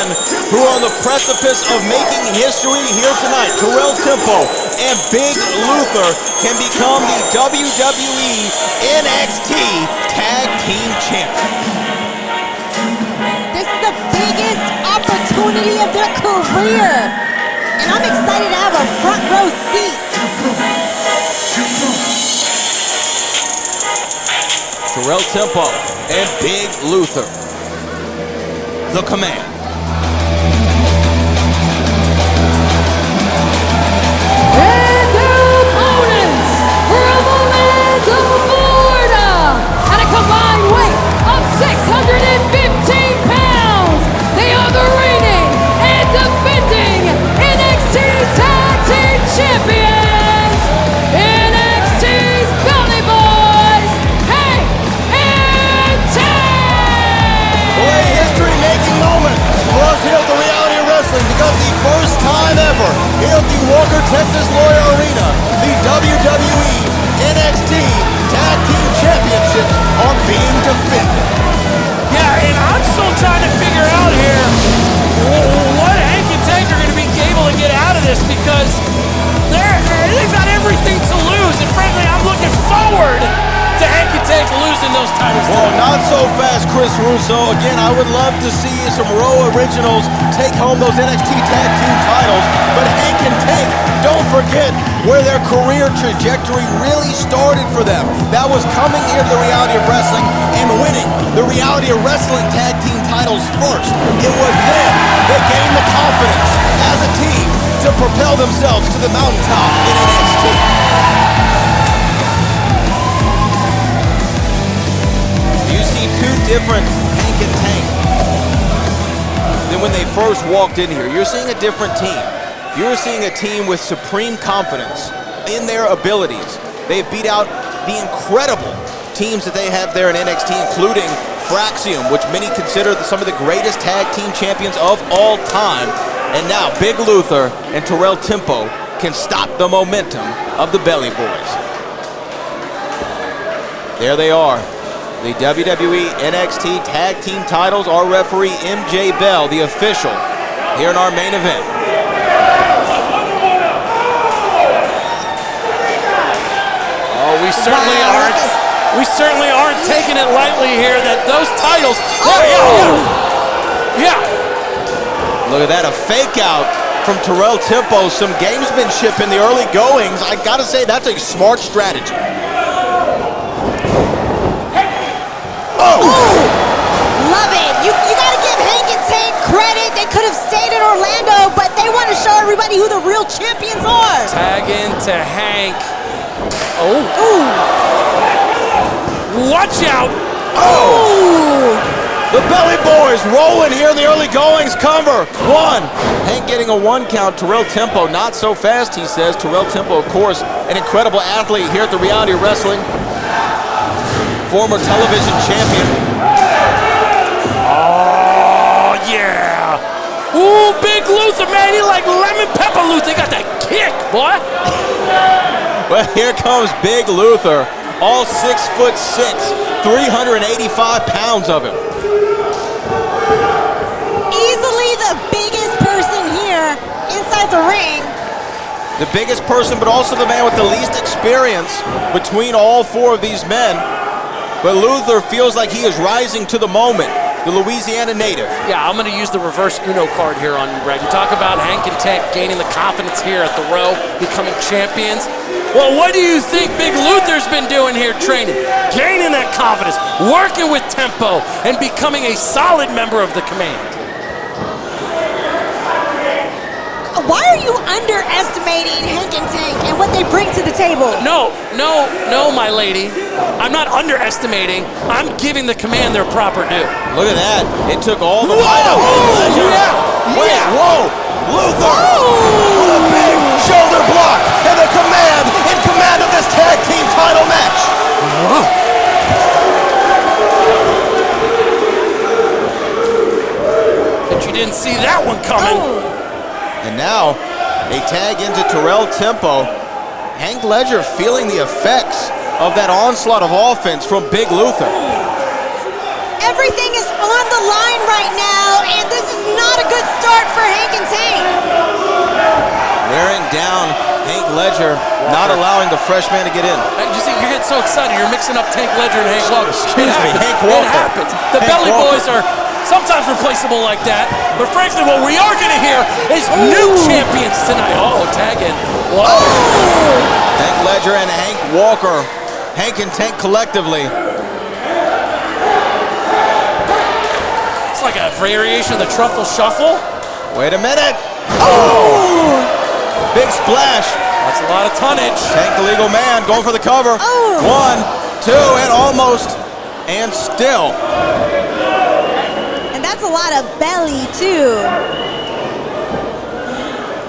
men who are on the precipice of making history here tonight. Terrale and Big Luther can become the WWE NXT Tag Team Champions. This is the biggest opportunity of their career, and I'm excited to have a front row seat. Terrale and Big Luther. The Command. And their opponents from Orlando, Florida, at a combined weight of 615 pounds, they are the reigning and defending NXT Tag Team Champions, NXT's Belly Boys, Hank and Tank! A history-making moment for us here at the Reality of Wrestling, because the first time ever here at the Walker, Texas Lawyer Arena, the WWE NXT Tag Team Championships are being defended. Yeah, and I'm still trying to figure out here what Hank and Tank are going to be able to get out of this, because they've got everything to lose, and frankly, I'm looking forward to Hank and Tank losing those titles. Well, not so fast, Chris Russo. Again, I would love to see some Raw originals take home those NXT Tag Team titles, but Hank and Tank, don't forget where their career trajectory really started for them. That was coming here to the Reality of Wrestling and winning the Reality of Wrestling Tag Team titles first. It was then they gained the confidence as a team to propel themselves to the mountaintop in NXT. Two different Hank and Tank than when they first walked in here. You're seeing a different team. You're seeing a team with supreme confidence in their abilities. They've beat out the incredible teams that they have there in NXT, including Fraxium, which many consider some of the greatest tag team champions of all time. And now Big Luther and Terrale can stop the momentum of the Belly Boys. There they are. The WWE NXT Tag Team titles. Our referee, MJ Bell, the official, here in our main event. Oh, we certainly aren't taking it lightly here, that those titles. Yeah. Look at that, a fake out from Terrale, some gamesmanship in the early goings. I gotta say, that's a smart strategy. Love it. You got to give Hank and Tank credit. They could have stayed in Orlando, but they want to show everybody who the real champions are. Tag into Hank. Oh. Ooh. Watch out. Oh. The Belly Boys rolling here in the early goings. Cover. One. Hank getting a one count. Terrale not so fast, he says. Terrale of course, an incredible athlete here at the Reality of Wrestling. Former television champion. Oh, yeah. Ooh, Big Luther, man. He like lemon pepper Luther. He got that kick, boy. Well, here comes Big Luther. All 6'6", 385 pounds of him. Easily the biggest person here inside the ring. The biggest person, but also the man with the least experience between all four of these men. But Luther feels like he is rising to the moment, the Louisiana native. Yeah, I'm going to use the reverse Uno card here on you, Brad. You talk about Hank and Tank gaining the confidence here at the Row, becoming champions. Well, what do you think Big Luther's been doing here training? Gaining that confidence, working with tempo, and becoming a solid member of the Command. Why are you underestimating Hank and Tank and what they bring to the table? No, my lady. I'm not underestimating. I'm giving the Command their proper due. Look at that. It took all the light of pleasure. Wait, whoa. Luther with a big shoulder block, and the Command in command of this tag team title match. Bet you didn't see that one coming. And now, a tag into Terrale. Hank Ledger feeling the effects of that onslaught of offense from Big Luther. Everything is on the line right now, and this is not a good start for Hank and Tank. Wearing down Hank Ledger, not allowing the fresh man to get in. You see, you're getting so excited. You're mixing up Tank Ledger and Hank Walker. Excuse me, Hank It Walker. happens. The Hank Belly Walker. Boys are sometimes replaceable like that. But frankly, what we are going to hear is new champions tonight. Oh, tag in. Whoa. Hank Ledger and Hank Walker. Hank and Tank collectively. It's like a variation of the Truffle Shuffle. Wait a minute. Oh! Big splash. That's a lot of tonnage. Tank the legal man going for the cover. Oh. 1, 2, and almost. And still. And that's a lot of belly, too.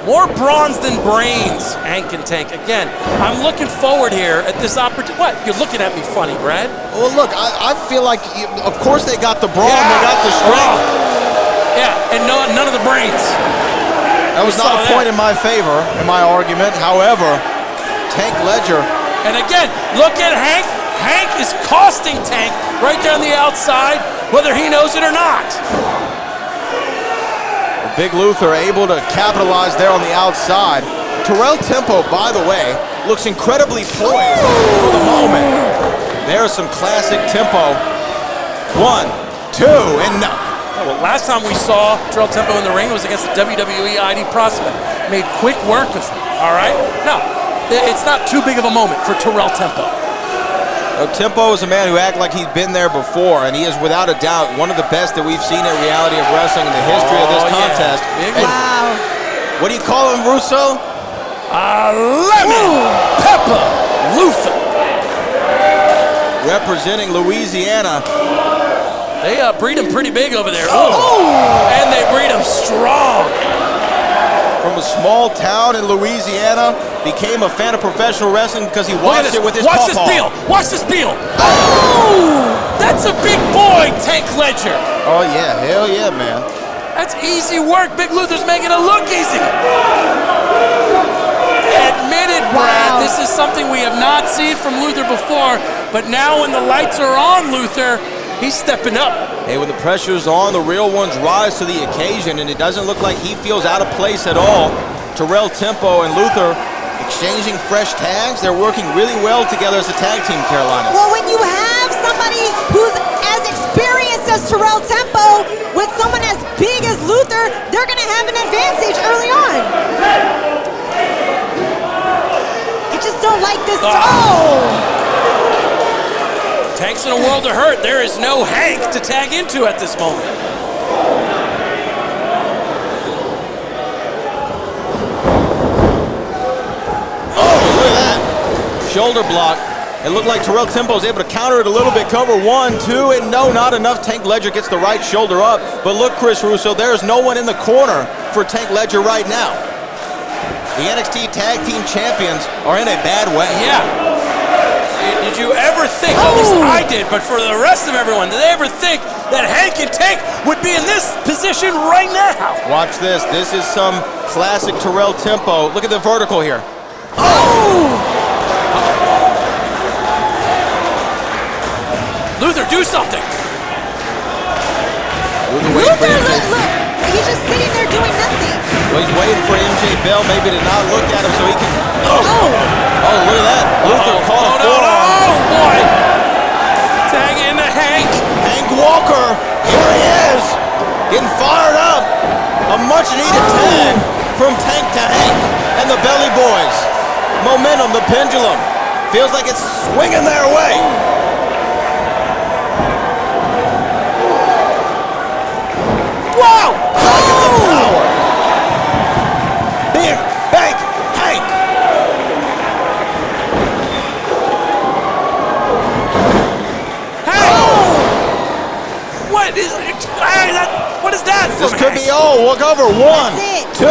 More bronze than brains, Hank and Tank. Again, I'm looking forward here at this opportunity. What? You're looking at me funny, Brad. Well, look, I feel like, of course they got the brawn, they got the strength. Yeah, and none of the brains. That was not a point in my favor, in my argument. However, Tank Ledger. And again, look at Hank. Hank is costing Tank right down the outside, whether he knows it or not. Big Luther able to capitalize there on the outside. Terrale Tempo, by the way, looks incredibly poised for the moment. There's some classic tempo. 1, 2, and no. Well, last time we saw Terrale Tempo in the ring was against the WWE ID prospect. Made quick work of him, all right? No, it's not too big of a moment for Terrale Tempo. Tempo is a man who acts like he's been there before, and he is without a doubt one of the best that we've seen in reality of wrestling in the history of this contest. Yeah. Wow. What do you call him, Russo? Lemon Pepper Luther. Representing Louisiana. They breed him pretty big over there. And they breed him strong. From a small town in Louisiana, became a fan of professional wrestling because he watched it with his Watch pawpaw. this deal. Watch this deal. Oh! That's a big boy, Tank Ledger. Oh yeah, hell yeah, man. That's easy work. Big Luther's making it look easy. Admitted, Brad, this is something we have not seen from Luther before, but now when the lights are on Luther, he's stepping up. Hey, when the pressure's on, the real ones rise to the occasion, and it doesn't look like he feels out of place at all. Terrale Tempo and Luther exchanging fresh tags. They're working really well together as a tag team, Carolina. Well, when you have somebody who's as experienced as Terrale Tempo with someone as big as Luther, they're going to have an advantage early on. I just don't like this. Tank's in a world of hurt. There is no Hank to tag into at this moment. Oh, look at that. Shoulder block. It looked like Terrale Tempo was able to counter it a little bit. Cover 1, 2, and no, not enough. Tank Ledger gets the right shoulder up. But look, Chris Russo, there is no one in the corner for Tank Ledger right now. The NXT Tag Team Champions are in a bad way. Yeah. Did you ever think, at least I did, but for the rest of everyone, did they ever think that Hank and Tank would be in this position right now? Watch this. This is some classic Terrale Tempo. Look at the vertical here. Luther, do something. Luther, look. He's just sitting there doing nothing. Well, he's waiting for MJ Bell maybe to not look at him so he can... Oh, look at that. Luther caught a forearm. Oh, boy. Tag into Hank. Hank Walker, here he is, getting fired up. A much-needed tag from Tank to Hank and the Belly Boys. Momentum, the pendulum, feels like it's swinging their way. Wow! Look at the power. Big Bank Hank. What is that? This could be all. Walk over. 1, 2,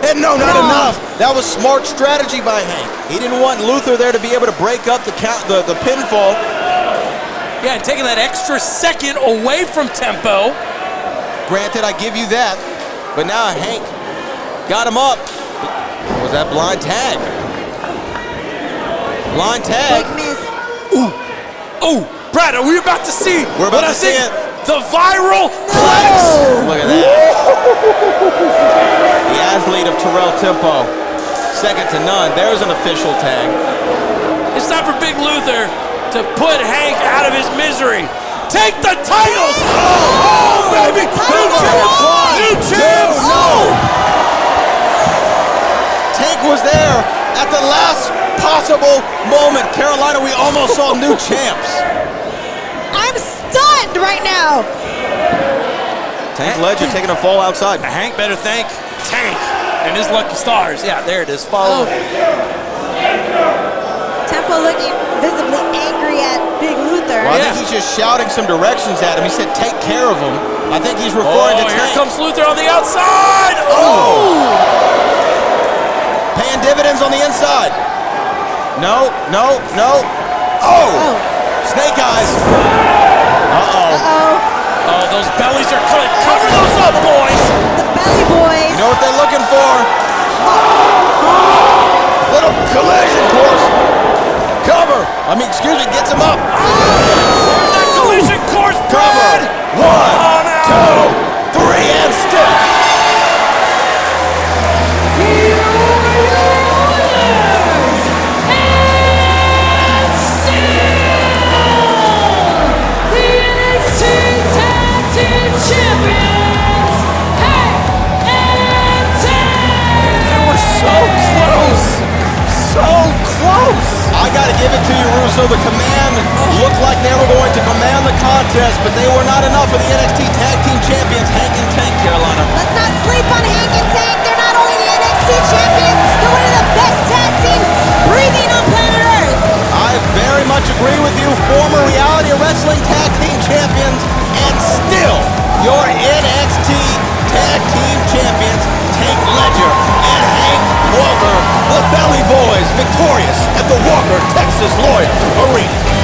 and no, not enough. That was smart strategy by Hank. He didn't want Luther there to be able to break up the pinfall. Yeah, and taking that extra second away from Tempo. Granted, I give you that, but now Hank got him up. Was that blind tag? Blind tag. Big miss. Ooh, Brad, are we about to see? We're about to see it. The viral flex. Look at that. The athlete of Terrale Tempo. Second to none. There's an official tag. It's time for Big Luther to put Hank out of his misery. Take the titles! Oh, baby! New champs! New champs! No! Tank was there at the last possible moment. Carolina, we almost saw new champs. I'm stunned right now. Tank Ledger taking a fall outside. Hank better thank Tank and his lucky stars. Yeah, there it is. Follow. Tempo looking visibly angry at Big Luther. Well, I think he's just shouting some directions at him. He said, take care of him. I think he's referring to here Tank. comes Luther on the outside. Oh! Paying dividends on the inside. No, no, no. Oh! Snake eyes. Uh-oh. Oh, those bellies are coming. Cover those up, boys. The belly boys. You know what they're looking for? Little collision course. Cover. Excuse me, gets him up. There's that collision course. Cover. One, two, three, and still. I gotta give it to you, Russo. The command looked like they were going to command the contest, but they were not enough for the NXT Tag Team Champions, Hank and Tank, Carolina. Let's not sleep on Hank and Tank. They're not only the NXT champions, they're one of the best tag teams breathing on planet Earth. I very much agree with you. Former reality wrestling tag team champions, and still your NXT Tag Team Champions, Tank Ledger and Hank Walker, the Belly Boys, victorious at the Walker Texas Lloyd Arena.